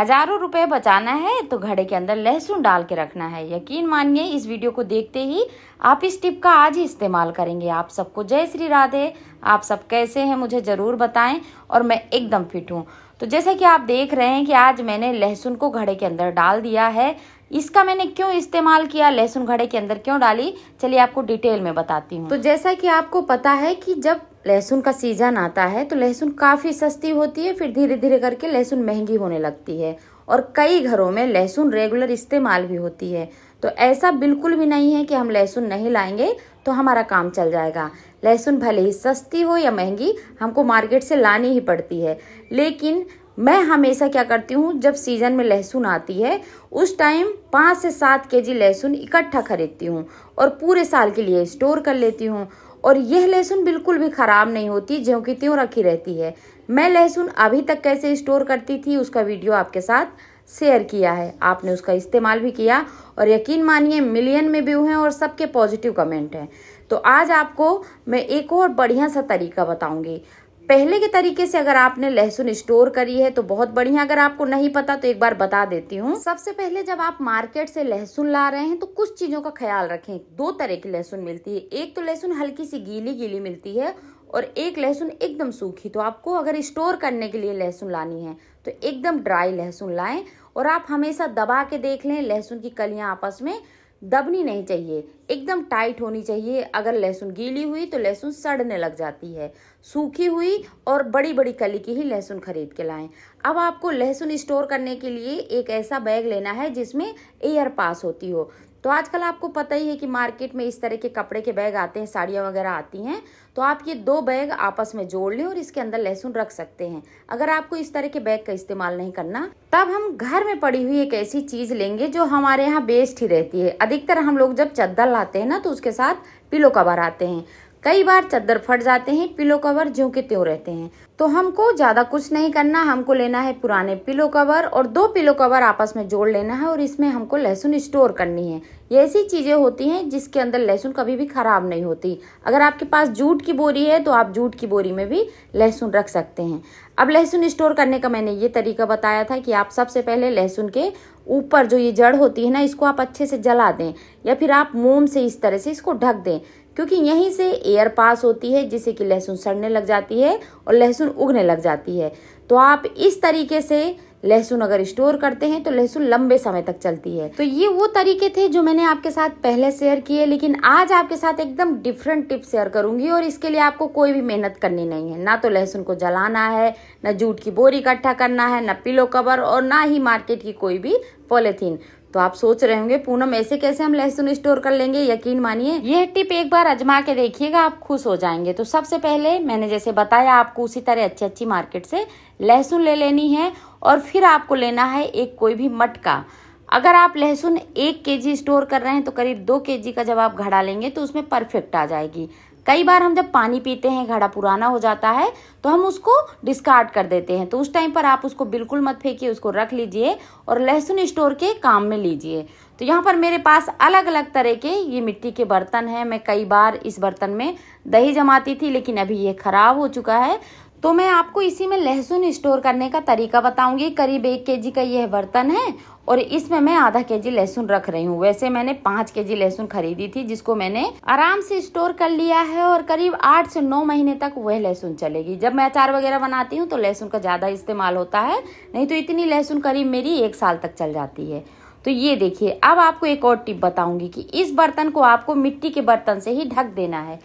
हजारों रुपए बचाना है तो घड़े के अंदर लहसुन डाल के रखना है। यकीन मानिए इस वीडियो को देखते ही आप इस टिप का आज ही इस्तेमाल करेंगे। आप सबको जय श्री राधे। आप सब कैसे हैं मुझे ज़रूर बताएं और मैं एकदम फिट हूँ। तो जैसे कि आप देख रहे हैं कि आज मैंने लहसुन को घड़े के अंदर डाल दिया है। इसका मैंने क्यों इस्तेमाल किया, लहसुन घड़े के अंदर क्यों डाली, चलिए आपको डिटेल में बताती हूँ। तो जैसा कि आपको पता है कि जब लहसुन का सीजन आता है तो लहसुन काफ़ी सस्ती होती है, फिर धीरे धीरे करके लहसुन महंगी होने लगती है और कई घरों में लहसुन रेगुलर इस्तेमाल भी होती है। तो ऐसा बिल्कुल भी नहीं है कि हम लहसुन नहीं लाएंगे तो हमारा काम चल जाएगा। लहसुन भले ही सस्ती हो या महंगी, हमको मार्केट से लानी ही पड़ती है। लेकिन मैं हमेशा क्या करती हूँ, जब सीजन में लहसुन आती है उस टाइम 5 से 7 केजी लहसुन इकट्ठा खरीदती हूँ और पूरे साल के लिए स्टोर कर लेती हूँ। और यह लहसुन बिल्कुल भी ख़राब नहीं होती, ज्यों की त्यों रखी रहती है। मैं लहसुन अभी तक कैसे स्टोर करती थी उसका वीडियो आपके साथ शेयर किया है, आपने उसका इस्तेमाल भी किया और यकीन मानिए मिलियन में व्यू हैं और सबके पॉजिटिव कमेंट हैं। तो आज आपको मैं एक और बढ़िया सा तरीका बताऊंगी। पहले के तरीके से अगर आपने लहसुन स्टोर करी है तो बहुत बढ़िया, अगर आपको नहीं पता तो एक बार बता देती हूँ। सबसे पहले जब आप मार्केट से लहसुन ला रहे हैं तो कुछ चीजों का ख्याल रखें। 2 तरह की लहसुन मिलती है, एक तो लहसुन हल्की सी गीली गीली मिलती है और एक लहसुन एकदम सूखी। तो आपको अगर स्टोर करने के लिए लहसुन लानी है तो एकदम ड्राई लहसुन लाएं और आप हमेशा दबा के देख लें, लहसुन की कलियां आपस में दबनी नहीं चाहिए, एकदम टाइट होनी चाहिए। अगर लहसुन गीली हुई तो लहसुन सड़ने लग जाती है। सूखी हुई और बड़ी बड़ी कली की ही लहसुन खरीद के लाएं। अब आपको लहसुन स्टोर करने के लिए एक ऐसा बैग लेना है जिसमें एयर पास होती हो। तो आजकल आपको पता ही है कि मार्केट में इस तरह के कपड़े के बैग आते हैं, साड़ियाँ वगैरह आती हैं। तो आप ये 2 बैग आपस में जोड़ लें और इसके अंदर लहसुन रख सकते हैं। अगर आपको इस तरह के बैग का इस्तेमाल नहीं करना, तब हम घर में पड़ी हुई एक ऐसी चीज लेंगे जो हमारे यहाँ बेस्ट ही रहती है। अधिकतर हम लोग जब चादर लाते हैं ना तो उसके साथ पिलो कवर आते हैं। कई बार चादर फट जाते हैं, पिलो कवर ज्यों के त्यों रहते हैं। तो हमको ज्यादा कुछ नहीं करना, हमको लेना है पुराने पिलो कवर और 2 पिलो कवर आपस में जोड़ लेना है और इसमें हमको लहसुन स्टोर करनी है। ये ऐसी चीजें होती हैं जिसके अंदर लहसुन कभी भी खराब नहीं होती। अगर आपके पास जूट की बोरी है तो आप जूट की बोरी में भी लहसुन रख सकते हैं। अब लहसुन स्टोर करने का मैंने ये तरीका बताया था कि आप सबसे पहले लहसुन के ऊपर जो ये जड़ होती है ना, इसको आप अच्छे से जला दें या फिर आप मोम से इस तरह से इसको ढक दें, क्योंकि यहीं से एयर पास होती है जिससे कि लहसुन सड़ने लग जाती है और लहसुन उगने लग जाती है। तो आप इस तरीके से लहसुन अगर स्टोर करते हैं तो लहसुन लंबे समय तक चलती है। तो ये वो तरीके थे जो मैंने आपके साथ पहले शेयर किए, लेकिन आज आपके साथ एकदम डिफरेंट टिप शेयर करूंगी और इसके लिए आपको कोई भी मेहनत करनी नहीं है। ना तो लहसुन को जलाना है, ना जूट की बोरी इकट्ठा करना है, ना पिलो कवर और ना ही मार्केट की कोई भी पॉलिथीन। तो आप सोच रहे होंगे पूनम ऐसे कैसे हम लहसुन स्टोर कर लेंगे। यकीन मानिए यह टिप एक बार आजमा के देखिएगा, आप खुश हो जाएंगे। तो सबसे पहले मैंने जैसे बताया आपको उसी तरह अच्छी मार्केट से लहसुन ले लेनी है और फिर आपको लेना है एक कोई भी मटका। अगर आप लहसुन 1 केजी स्टोर कर रहे हैं तो करीब 2 केजी का जब आप घड़ा लेंगे तो उसमें परफेक्ट आ जाएगी। कई बार हम जब पानी पीते हैं, घड़ा पुराना हो जाता है तो हम उसको डिस्कार्ड कर देते हैं। तो उस टाइम पर आप उसको बिल्कुल मत फेंकिए, उसको रख लीजिए और लहसुन स्टोर के काम में लीजिए। तो यहाँ पर मेरे पास अलग अलग तरह के ये मिट्टी के बर्तन हैं। मैं कई बार इस बर्तन में दही जमाती थी, लेकिन अभी ये खराब हो चुका है। तो मैं आपको इसी में लहसुन स्टोर करने का तरीका बताऊंगी। करीब 1 केजी का यह बर्तन है और इसमें मैं आधा केजी लहसुन रख रही हूँ। वैसे मैंने 5 केजी लहसुन खरीदी थी जिसको मैंने आराम से स्टोर कर लिया है और करीब 8 से 9 महीने तक वह लहसुन चलेगी। जब मैं अचार वगैरह बनाती हूँ तो लहसुन का ज्यादा इस्तेमाल होता है, नहीं तो इतनी लहसुन करीब मेरी 1 साल तक चल जाती है। तो ये देखिए, अब आपको एक और टिप बताऊंगी कि इस बर्तन को आपको मिट्टी के बर्तन से ही ढक देना है।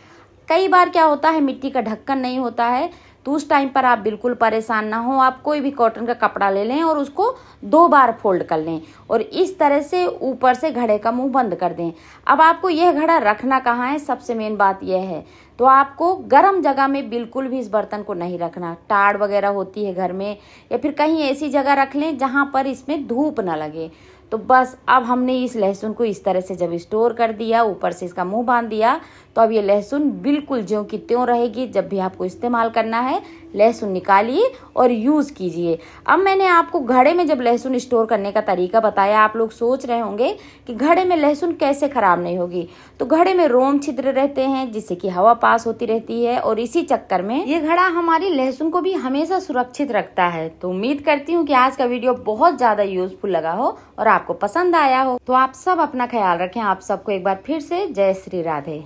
कई बार क्या होता है, मिट्टी का ढक्कन नहीं होता है, तो उस टाइम पर आप बिल्कुल परेशान ना हो। आप कोई भी कॉटन का कपड़ा ले लें और उसको 2 बार फोल्ड कर लें और इस तरह से ऊपर से घड़े का मुंह बंद कर दें। अब आपको यह घड़ा रखना कहाँ है, सबसे मेन बात यह है। तो आपको गर्म जगह में बिल्कुल भी इस बर्तन को नहीं रखना। टाड़ वगैरह होती है घर में, या फिर कहीं ऐसी जगह रख लें जहाँ पर इसमें धूप ना लगे। तो बस अब हमने इस लहसुन को इस तरह से जब स्टोर कर दिया, ऊपर से इसका मुंह बांध दिया, तो अब ये लहसुन बिल्कुल ज्यों की त्यों रहेगी। जब भी आपको इस्तेमाल करना है लहसुन निकालिए और यूज़ कीजिए। अब मैंने आपको घड़े में जब लहसुन स्टोर करने का तरीका बताया, आप लोग सोच रहे होंगे कि घड़े में लहसुन कैसे खराब नहीं होगी। तो घड़े में रोम छिद्र रहते हैं जिससे कि हवा पास होती रहती है और इसी चक्कर में ये घड़ा हमारी लहसुन को भी हमेशा सुरक्षित रखता है। तो उम्मीद करती हूँ कि आज का वीडियो बहुत ज्यादा यूजफुल लगा हो और आपको पसंद आया हो। तो आप सब अपना ख्याल रखें। आप सबको एक बार फिर से जय श्री राधे।